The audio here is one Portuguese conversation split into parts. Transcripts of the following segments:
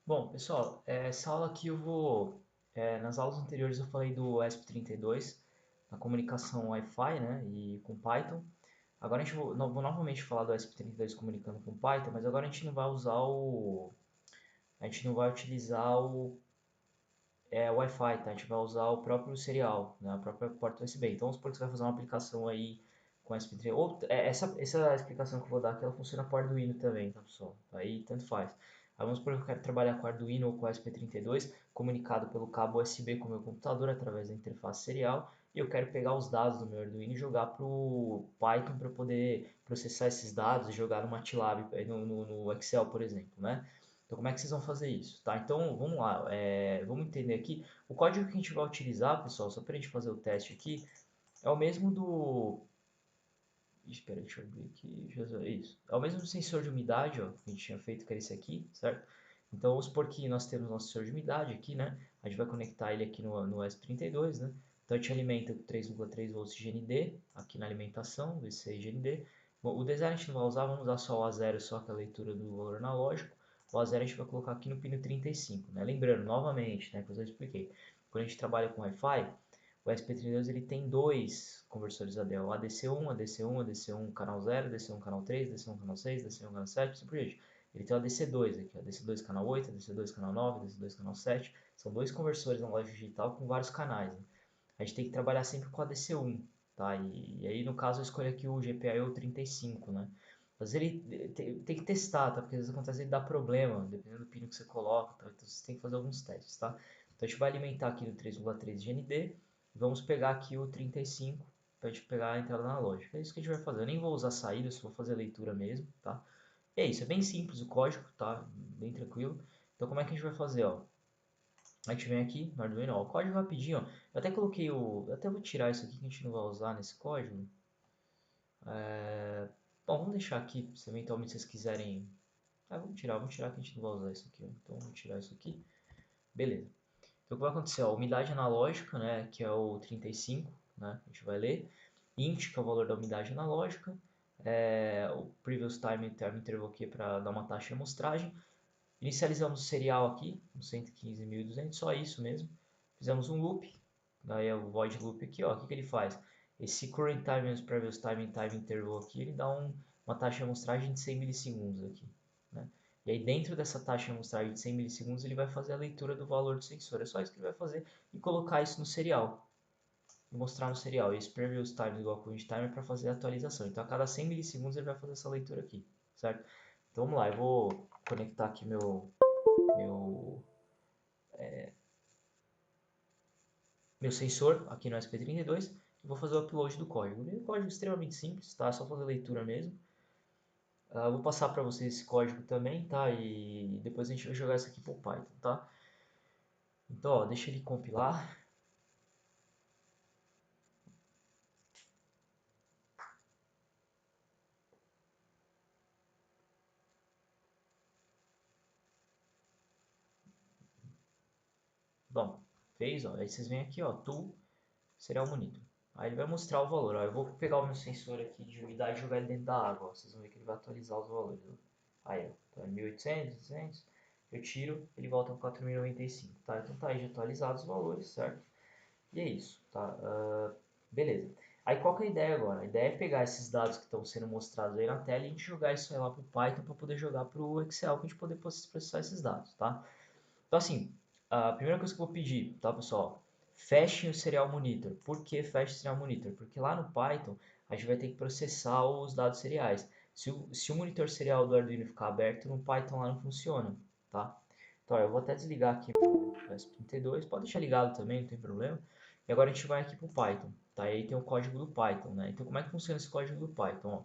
Bom, pessoal, essa aula aqui eu vou. Nas aulas anteriores eu falei do ESP32, na comunicação Wi-Fi, né, e com Python. Agora a gente vou novamente falar do ESP32 comunicando com Python, mas agora a gente não vai usar a gente não vai utilizar o Wi-Fi, tá? A gente vai usar o próprio serial, né, a própria porta USB. Então, vamos supor que você vai fazer uma aplicação aí com ESP32. Essa explicação que eu vou dar aqui, ela funciona com Arduino também, tá, pessoal? Aí tanto faz. Aí vamos supor que eu quero trabalhar com Arduino ou com ESP32, comunicado pelo cabo USB com o meu computador através da interface serial, e eu quero pegar os dados do meu Arduino e jogar para o Python para poder processar esses dados e jogar no MATLAB, no Excel, por exemplo, né? Então, como é que vocês vão fazer isso? Tá? Então, vamos lá. Vamos entender aqui. O código que a gente vai utilizar, pessoal, só para a gente fazer o teste aqui, é o mesmo do... Espera, deixa eu abrir aqui. Isso. É o mesmo do sensor de umidade, ó, que a gente tinha feito, que era esse aqui, certo? Então, vamos supor que nós temos nosso sensor de umidade aqui, né? A gente vai conectar ele aqui no ESP32, né? Então, a gente alimenta com 3,3 volts de GND, aqui na alimentação, desse GND. Bom, o design a gente não vai usar, vamos usar só o A0, só que é a leitura do valor analógico. O A0 a gente vai colocar aqui no pino 35, né? Lembrando, novamente, né, que eu já expliquei. Quando a gente trabalha com Wi-Fi, o ESP32 ele tem dois conversores ADL, ADC1, ADC1, ADC1 canal 0, ADC1 canal 3, ADC1 canal 6, ADC1 canal 7, assim por diante. Ele tem o ADC2 aqui, ADC2 canal 8, ADC2 canal 9, ADC2 canal 7. São dois conversores analógico digital com vários canais, né? A gente tem que trabalhar sempre com ADC1, tá? E aí no caso eu escolho aqui o GPIO 35, né? Mas ele tem que testar, tá? Porque às vezes acontece ele dá problema, dependendo do pino que você coloca, tá? Então você tem que fazer alguns testes, tá? Então a gente vai alimentar aqui no 3,3 GND. Vamos pegar aqui o 35 para a gente pegar a entrada analógica. É isso que a gente vai fazer. Eu nem vou usar saída, só vou fazer leitura mesmo, tá? E é isso, é bem simples o código, tá? Bem tranquilo. Então como é que a gente vai fazer, ó? A gente vem aqui no Arduino, ó, o código rapidinho, ó. Eu até coloquei eu até vou tirar isso aqui que a gente não vai usar nesse código. Bom, vamos deixar aqui, se eventualmente vocês quiserem... vamos tirar que a gente não vai usar isso aqui, ó. Então vamos tirar isso aqui. Beleza. Então o que vai acontecer? Ó, umidade analógica, né, que é o 35, né, a gente vai ler. Int, que é o valor da umidade analógica. O previous time interval aqui para dar uma taxa de amostragem. Inicializamos o serial aqui, no 115.200, só isso mesmo. Fizemos um loop, daí é o void loop aqui, ó. O que ele faz? Esse current time menos previous time interval aqui, ele dá uma taxa de amostragem de 100 milissegundos aqui, né? E aí dentro dessa taxa de amostragem de 100 milissegundos ele vai fazer a leitura do valor do sensor. É só isso que ele vai fazer e colocar isso no serial. E mostrar no serial. E esse previous time igual ao current time é para fazer a atualização. Então a cada 100 milissegundos ele vai fazer essa leitura aqui, certo? Então vamos lá, eu vou conectar aqui meu, meu sensor aqui no SP32 e vou fazer o upload do código. O código é extremamente simples, tá? É só fazer leitura mesmo. Vou passar para vocês esse código também, tá? E depois a gente vai jogar isso aqui pro Python, tá? Então, ó, deixa ele compilar. Bom, fez, ó. Aí vocês vêm aqui, ó, tool, serial monitor. Aí ele vai mostrar o valor, ó. Eu vou pegar o meu sensor aqui de umidade e jogar ele dentro da água, ó. Vocês vão ver que ele vai atualizar os valores, ó. Aí, ó, então é 1800, 200. Eu tiro, ele volta para 4095, tá? Então tá aí já atualizados os valores, certo? E é isso, tá? Beleza. Aí qual que é a ideia agora? A ideia é pegar esses dados que estão sendo mostrados aí na tela e a gente jogar isso aí lá para o Python para poder jogar para o Excel para a gente poder processar esses dados, tá? Então assim, a primeira coisa que eu vou pedir, tá pessoal? Fechem o Serial Monitor. Por que feche o Serial Monitor? Porque lá no Python a gente vai ter que processar os dados seriais. Se o monitor serial do Arduino ficar aberto, no Python lá não funciona, tá? Então ó, eu vou até desligar aqui o ESP32, pode deixar ligado também, não tem problema. E agora a gente vai aqui para o Python, tá? E aí tem o código do Python, né? Então como é que funciona esse código do Python? Ó,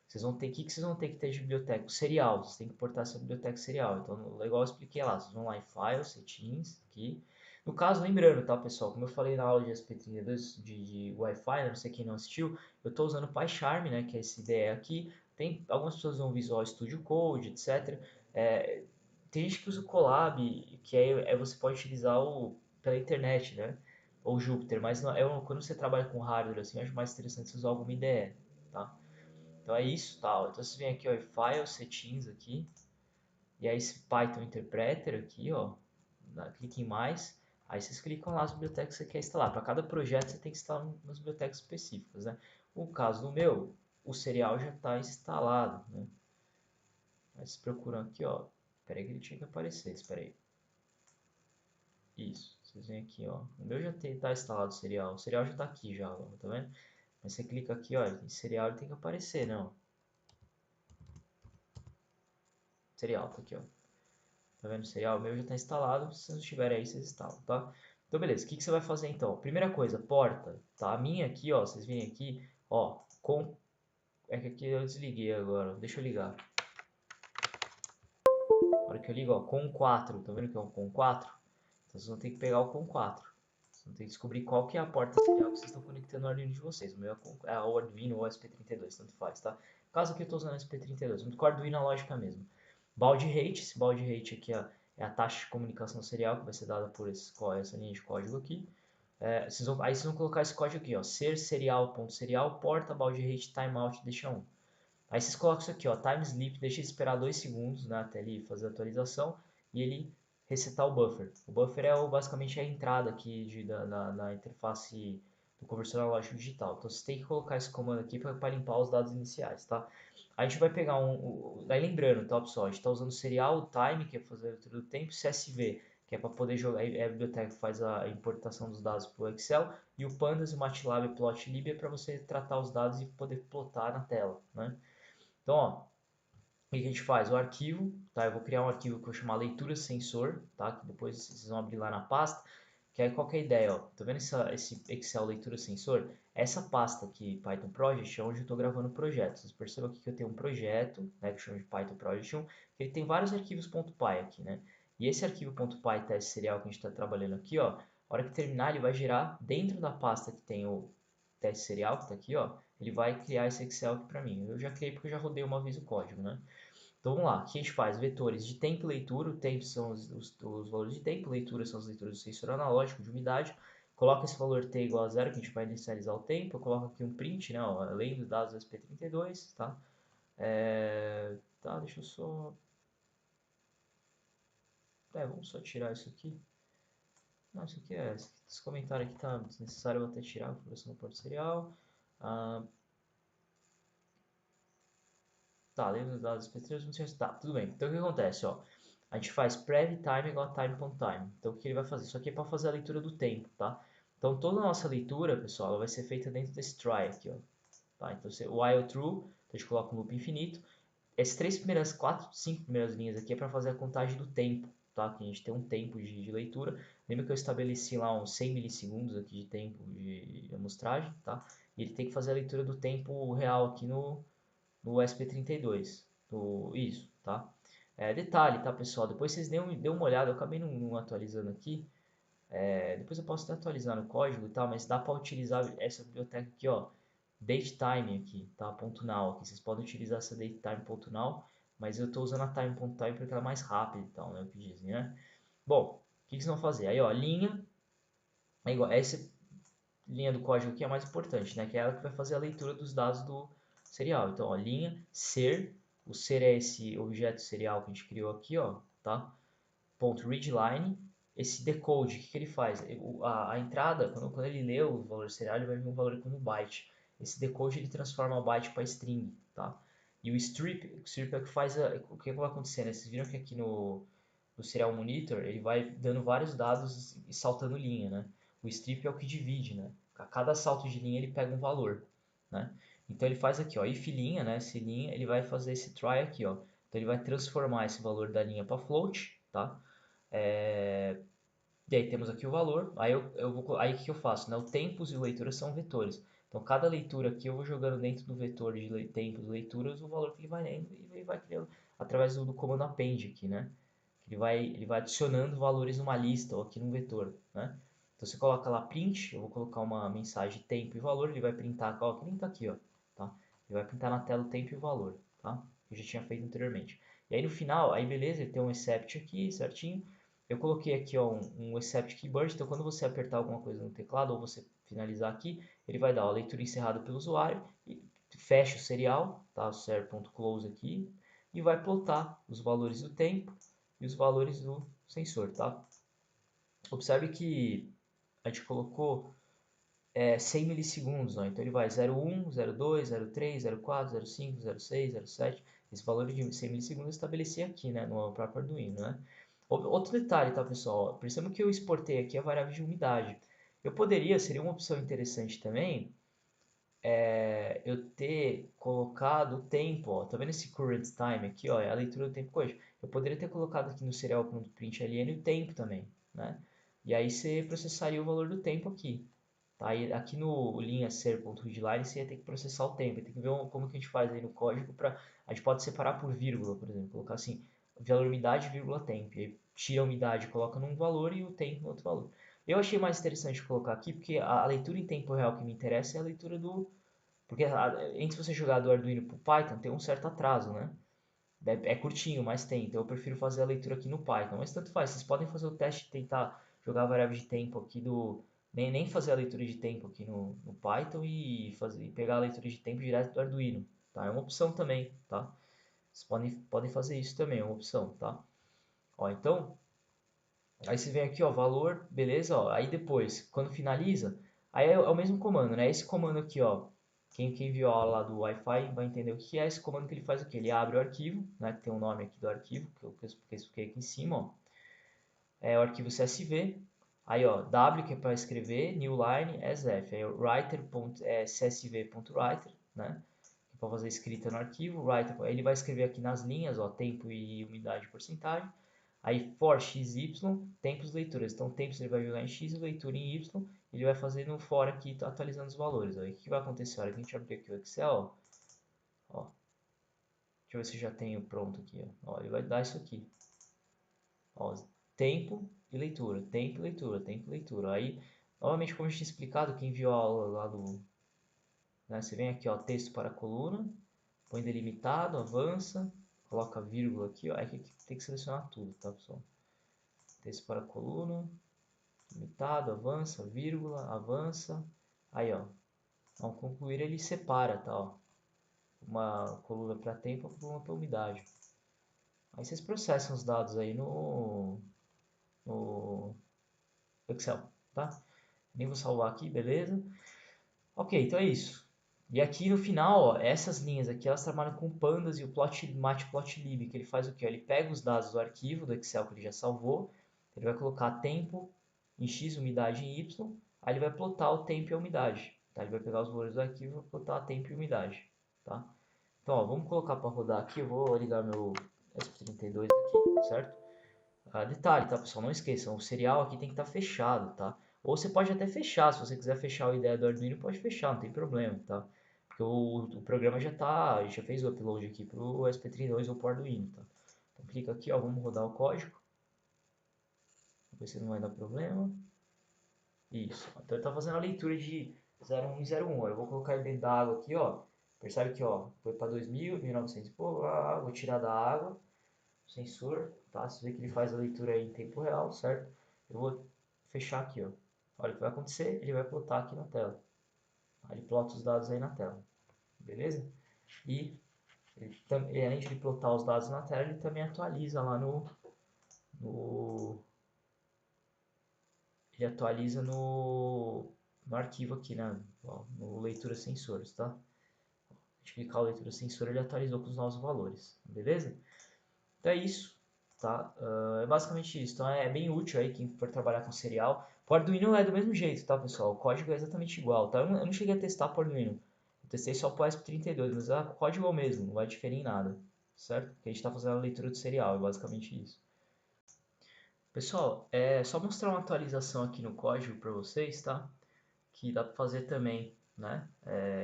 vocês vão ter que vocês vão ter que ter de biblioteca serial, vocês têm que portar essa biblioteca serial. Então, igual eu expliquei lá, vocês vão lá em File, Settings, aqui. No caso, lembrando, tá, pessoal, como eu falei na aula de SP32 de Wi-Fi, né, não sei quem não assistiu, eu estou usando o PyCharm, né, que é esse IDE aqui. Tem algumas pessoas usam Visual Studio Code, etc. Tem gente que usa o Colab, que você pode utilizar pela internet, né, ou Jupyter, mas não, quando você trabalha com hardware, assim, eu acho mais interessante você usar alguma IDE, tá? Então é isso, tal. Então você vem aqui, ó, em File, Settings aqui. e aí esse Python Interpreter aqui, ó, clique em mais, aí vocês clicam lá as bibliotecas que você quer instalar. Para cada projeto você tem que instalar umas bibliotecas específicas, né? No caso do meu, o serial já está instalado, né? Aí vocês procuram aqui, ó, espera aí que ele tinha que aparecer, espera aí. Isso, vocês vêm aqui, ó, o meu já está instalado o serial já está aqui já, ó, tá vendo? Mas você clica aqui, ó, em serial ele tem que aparecer, não? Serial, tá aqui, ó. Tá vendo o serial? O meu já está instalado. Se vocês não tiverem aí, vocês instalam, tá? Então, beleza. O que você vai fazer, então? Primeira coisa, porta, tá? A minha aqui, ó, vocês virem aqui, ó, com... É que aqui eu desliguei agora. Deixa eu ligar. Na hora que eu ligo, ó, com 4. Tá vendo que é um com 4? Então, vocês vão ter que pegar o com 4. Vocês vão ter que descobrir qual que é a porta serial que vocês estão conectando no Arduino de vocês. O meu é o Arduino ou SP32, tanto faz, tá? No caso aqui eu estou usando o SP32, muito com Arduino analógica mesmo. Baud rate, esse baud rate aqui é a taxa de comunicação serial que vai ser dada por essa linha de código aqui. Aí vocês vão colocar esse código aqui, ó, ser serial.serial, porta, baud rate, timeout, deixa 1. Aí vocês colocam isso aqui, ó, time sleep, deixa ele esperar 2 segundos, né, até ele fazer a atualização e ele resetar o buffer. O buffer é basicamente a entrada aqui na interface do conversor analógico digital. Então você tem que colocar esse comando aqui para limpar os dados iniciais, tá? A gente vai pegar aí lembrando, tá, pessoal, a gente está usando o serial, o time, que é fazer a leitura do tempo, CSV, que é para poder jogar, é a biblioteca que faz a importação dos dados para o Excel, e o Pandas, o MATLAB e o Plotlib é para você tratar os dados e poder plotar na tela, né? Então, ó, o que a gente faz? O arquivo, tá? Eu vou criar um arquivo que eu vou chamar leitura sensor, tá? Que depois vocês vão abrir lá na pasta. Que aí qual que é a ideia, ó? Tá vendo esse Excel leitura sensor? Essa pasta aqui, Python Project, é onde eu estou gravando o projeto. Vocês percebam aqui que eu tenho um projeto, né? Que eu chamo de Python Project 1, que ele tem vários arquivos .py aqui, né? E esse arquivo .py teste serial que a gente está trabalhando aqui, ó, a hora que terminar ele vai gerar dentro da pasta que tem o teste serial, que está aqui, ó, ele vai criar esse Excel aqui para mim. Eu já criei porque eu já rodei uma vez o código, né? Então vamos lá, o que a gente faz? Vetores de tempo e leitura, o tempo são os valores de tempo, leitura são as leituras do sensor analógico de umidade. Coloca esse valor t igual a zero, que a gente vai inicializar o tempo. Eu coloco aqui um print, né, ó, além dos dados do SP32, tá? Tá, deixa eu só... vamos só tirar isso aqui. Não, isso aqui esse comentário aqui tá desnecessário, eu vou até tirar, configuração do porta serial. Tá, lembra dos dados SP3, não sei se tá, tudo bem. Então o que acontece, ó? A gente faz prev time igual a time.time. Então o que ele vai fazer? Isso aqui é para fazer a leitura do tempo, tá? Então toda a nossa leitura, pessoal, ela vai ser feita dentro desse try aqui, ó. Tá? Então while true, então a gente coloca um loop infinito. Essas 5 primeiras linhas aqui é para fazer a contagem do tempo, tá? Que a gente tem um tempo de leitura. Lembra que eu estabeleci lá uns 100 milissegundos aqui de tempo de amostragem, tá? E ele tem que fazer a leitura do tempo real aqui no SP32, isso, tá? Detalhe, tá, pessoal? Depois vocês dêem uma olhada, eu acabei não atualizando aqui. Depois eu posso até atualizar no código e tal, mas dá para utilizar essa biblioteca aqui, ó, datetime aqui, tá? .now, aqui. Vocês podem utilizar essa datetime.now, mas eu estou usando a time.time porque ela é mais rápida e tal, né? O que dizem, né? Bom, o que vocês vão fazer? Aí, ó, linha, é igual, essa linha do código aqui é a mais importante, né? Que é ela que vai fazer a leitura dos dados do serial. Então, ó, linha ser, o ser é esse objeto serial que a gente criou aqui, ó, tá? Ponto readline, esse decode, o que ele faz? A entrada, quando ele lê o valor serial, ele vai vir um valor como byte. Esse decode ele transforma o byte para string, tá? E o strip é o que faz o que vai acontecer, né? Vocês viram que aqui no serial monitor ele vai dando vários dados e saltando linha, né? O strip é o que divide, né? A cada salto de linha ele pega um valor, né? Então ele faz aqui, ó, if linha, né? Se linha, ele vai fazer esse try aqui, ó. Então ele vai transformar esse valor da linha para float, tá? E aí temos aqui o valor. Aí aí o que eu faço, né? O tempos e leituras são vetores. Então cada leitura aqui eu vou jogando dentro do vetor de tempos e leituras o valor que ele vai lendo e ele vai criando através do comando append aqui, né? Ele vai adicionando valores numa lista ou aqui num vetor, né? Então você coloca lá print, eu vou colocar uma mensagem tempo e valor, ele vai printar, ó, que nem tá aqui, ó, tá? Ele vai printar na tela o tempo e o valor, tá? Que eu já tinha feito anteriormente. E aí no final, aí beleza, ele tem um except aqui, certinho. Eu coloquei aqui, ó, um except keyword, então quando você apertar alguma coisa no teclado ou você finalizar aqui, ele vai dar a leitura encerrada pelo usuário e fecha o serial, tá? O ser.close aqui, e vai plotar os valores do tempo e os valores do sensor, tá? Observe que a gente colocou 100 milissegundos, ó. Então ele vai 0,1, 0,2, 0,3, 0,4, 0,5, 0,6, 0,7. Esse valor de 100 milissegundos eu estabeleci aqui, né, no próprio Arduino, né? Outro detalhe, tá, pessoal? Percebam que eu exportei aqui a variável de umidade. Eu poderia, seria uma opção interessante também, eu ter colocado o tempo, ó. Tá vendo esse current time aqui, ó? É a leitura do tempo hoje. Eu poderia ter colocado aqui no serial.println o tempo também, né? E aí você processaria o valor do tempo aqui. Tá? E aqui no linha ser.readline você ia ter que processar o tempo, tem que ver como que a gente faz aí no código para a gente pode separar por vírgula, por exemplo, colocar assim, valor umidade, vírgula tempo, e aí tira a umidade, coloca num valor e o tempo no outro valor. Eu achei mais interessante colocar aqui porque a leitura em tempo real que me interessa é a leitura do, porque antes de você jogar do Arduino para o Python tem um certo atraso, né? É curtinho, mas tem, então eu prefiro fazer a leitura aqui no Python, mas tanto faz, vocês podem fazer o teste de tentar jogar a variável de tempo aqui do, nem fazer a leitura de tempo aqui no Python e pegar a leitura de tempo direto do Arduino, tá? É uma opção também, tá? Vocês podem fazer isso também, é uma opção, tá? Ó, então, aí você vem aqui, ó, valor, beleza, ó, aí depois, quando finaliza, aí é o mesmo comando, né? Esse comando aqui, ó, quem viu a aula lá do Wi-Fi vai entender o que é esse comando que ele faz o que? Ele abre o arquivo, né? Que tem o nome aqui do arquivo, que eu expliquei aqui em cima, ó. É o arquivo CSV. Aí, ó, W que é para escrever, new line, as F. Aí, writer.csv.writer, né? Que é para fazer escrita no arquivo. Writer, aí ele vai escrever aqui nas linhas, ó, tempo e umidade, porcentagem. Aí for xy, tempos de leituras. Então, tempos ele vai jogar em x e leitura em y. Ele vai fazer no for aqui, atualizando os valores. Aí, o que vai acontecer? A hora que a gente abrir aqui o Excel, ó, deixa eu ver se já tenho pronto aqui. Ó, ele vai dar isso aqui. Ó, tempo e leitura, tempo e leitura, tempo e leitura. Aí, novamente, como eu tinha explicado, quem viu a aula lá do... Né, você vem aqui, ó, texto para a coluna, põe delimitado, avança, coloca vírgula aqui, ó. Aqui tem que selecionar tudo, tá, pessoal? Texto para a coluna, delimitado, avança, vírgula, avança. Aí, ó, ao concluir ele separa, tá, ó. Uma coluna para tempo, uma coluna para umidade. Aí vocês processam os dados aí no Excel, tá? Nem vou salvar aqui, beleza? Ok, então é isso. E aqui no final, ó, essas linhas aqui, elas trabalham com pandas e o matplotlib, que ele faz o quê? Ele pega os dados do arquivo do Excel que ele já salvou, ele vai colocar tempo em x, umidade em y, aí ele vai plotar o tempo e a umidade, tá? Ele vai pegar os valores do arquivo e vai plotar tempo e umidade, tá? Então, ó, vamos colocar para rodar aqui, eu vou ligar meu ESP32 aqui, certo? Detalhe, tá, pessoal? Não esqueçam, o serial aqui tem que estar fechado, tá? Ou você pode até fechar, se você quiser fechar a ideia do Arduino, pode fechar, não tem problema, tá? Porque o programa já fez o upload aqui para o ESP32 ou para o Arduino, tá? Então clica aqui, ó, vamos rodar o código. Vamos ver se não vai dar problema. Isso, então ele tá fazendo a leitura de 01 e 01. Eu vou colocar ele dentro da água aqui, ó. Percebe que, ó, foi para 2000, 1900 e pouco, vou tirar da água. Sensor, tá? Você vê que ele faz a leitura aí em tempo real, certo? Eu vou fechar aqui, ó. Olha o que vai acontecer, ele vai plotar aqui na tela. Ele plota os dados aí na tela, beleza? E além de ele plotar os dados na tela, ele também atualiza lá no ele atualiza no arquivo aqui, né? Ó, no leitura sensores, tá? A gente clicar o leitura sensor, ele atualizou com os novos valores, beleza? Então é isso, tá? É basicamente isso. Então é bem útil aí quem for trabalhar com serial. O Arduino é do mesmo jeito, tá, pessoal? O código é exatamente igual, tá? Eu não cheguei a testar para o Arduino. Eu testei só para o ESP32, mas o código é o mesmo, não vai diferir em nada, certo? Porque a gente está fazendo a leitura do serial, é basicamente isso. Pessoal, é só mostrar uma atualização aqui no código para vocês, tá? Que dá para fazer também, né?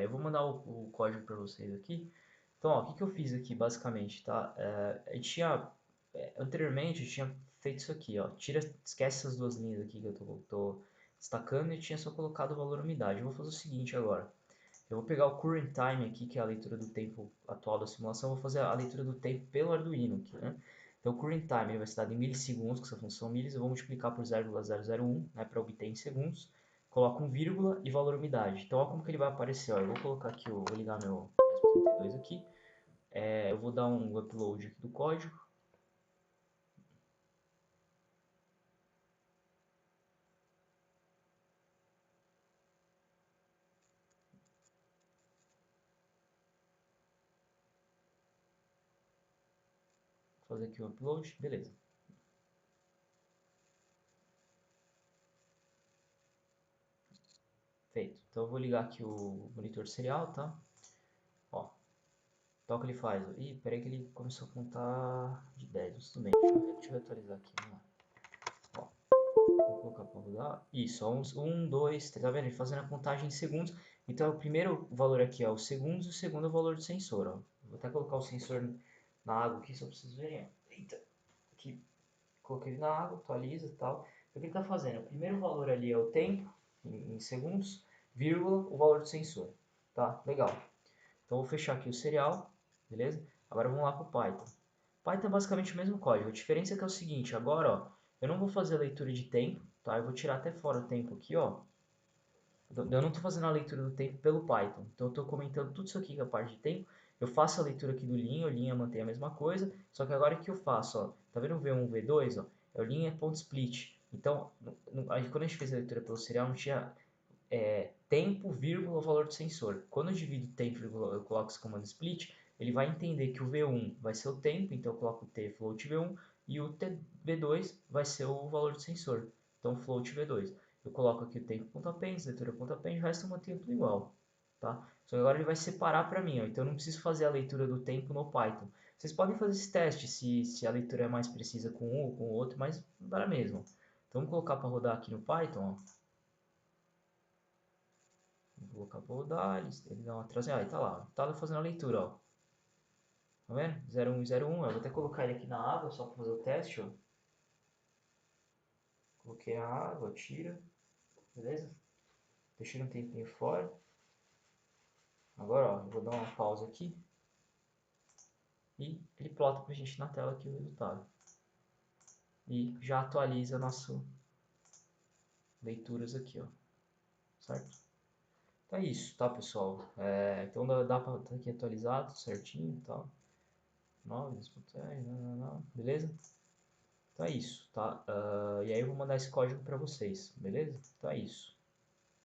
Eu vou mandar o código para vocês aqui. Então, ó, o que eu fiz aqui basicamente, tá? Eu tinha anteriormente eu tinha feito isso aqui, ó. Esquece essas duas linhas aqui que eu tô destacando e tinha só colocado o valor umidade. Eu vou fazer o seguinte agora. Eu vou pegar o current time aqui, que é a leitura do tempo atual da simulação, vou fazer a leitura do tempo pelo Arduino aqui, né? Então o current time ele vai ser dado em milissegundos, com essa função milis, eu vou multiplicar por 0,001, né, para obter em segundos. Coloco um vírgula e valor umidade. Então olha como que ele vai aparecer, ó. Eu vou colocar aqui, vou ligar meu ESP32 aqui. eu vou dar um upload aqui do código. Vou fazer aqui o upload, beleza. Feito. Então eu vou ligar aqui o monitor serial, tá? Ó, toca ele faz. Ih, peraí que ele começou a contar de 10, mas tudo bem. Deixa eu atualizar aqui, vamos lá. Ó, vou colocar para rodar. Isso, ó, 1, 2, 3, tá vendo? Ele fazendo a contagem em segundos. Então o primeiro valor aqui é o segundos e o segundo é o valor do sensor, ó. Vou até colocar o sensor na água aqui, só pra vocês verem, ó. Eita, aqui, coloquei ele na água, atualiza e tal. O que ele tá fazendo? O primeiro valor ali é o tempo, em segundos, vírgula, o valor do sensor. Tá, legal. Então, vou fechar aqui o serial, beleza? Agora vamos lá para o Python. Python é basicamente o mesmo código. A diferença é que é o seguinte, agora, ó, eu não vou fazer a leitura de tempo, tá? Eu vou tirar até fora o tempo aqui, ó. Eu não estou fazendo a leitura do tempo pelo Python. Então, eu estou comentando tudo isso aqui que é a parte de tempo. Eu faço a leitura aqui do linha, o linha mantém a mesma coisa, só que agora o que eu faço, ó, tá vendo o V1, V2, ó? É o linha.split. Então, quando a gente fez a leitura pelo serial, não tinha tempo, vírgula, o valor do sensor. Quando eu divido tempo, vírgula, eu coloco esse comando split, ele vai entender que o V1 vai ser o tempo, então eu coloco o t float V1, e o V2 vai ser o valor do sensor, então float V2. Eu coloco aqui o tempo.append, leitura.append, o resto eu mantenho tudo igual. Tá? Só que agora ele vai separar para mim, ó, então eu não preciso fazer a leitura do tempo no Python. Vocês podem fazer esse teste se a leitura é mais precisa com um ou com o outro, mas dá mesmo. Então vamos colocar para rodar aqui no Python, ó. Vou colocar para rodar, ele dá uma trazinha, aí tá lá, tá fazendo a leitura, ó. Tá vendo? 01 e 01, eu vou até colocar ele aqui na água só para fazer o teste, ó. Coloquei a água, tira, beleza? Deixei um tempinho fora. Agora, ó, eu vou dar uma pausa aqui e ele plota pra gente na tela aqui o resultado. E já atualiza nosso leituras aqui, ó. Certo? Então é isso, tá, pessoal? Então dá pra estar aqui atualizado certinho e tal. 9, beleza? Então é isso, tá? E aí eu vou mandar esse código para vocês, beleza? Então é isso.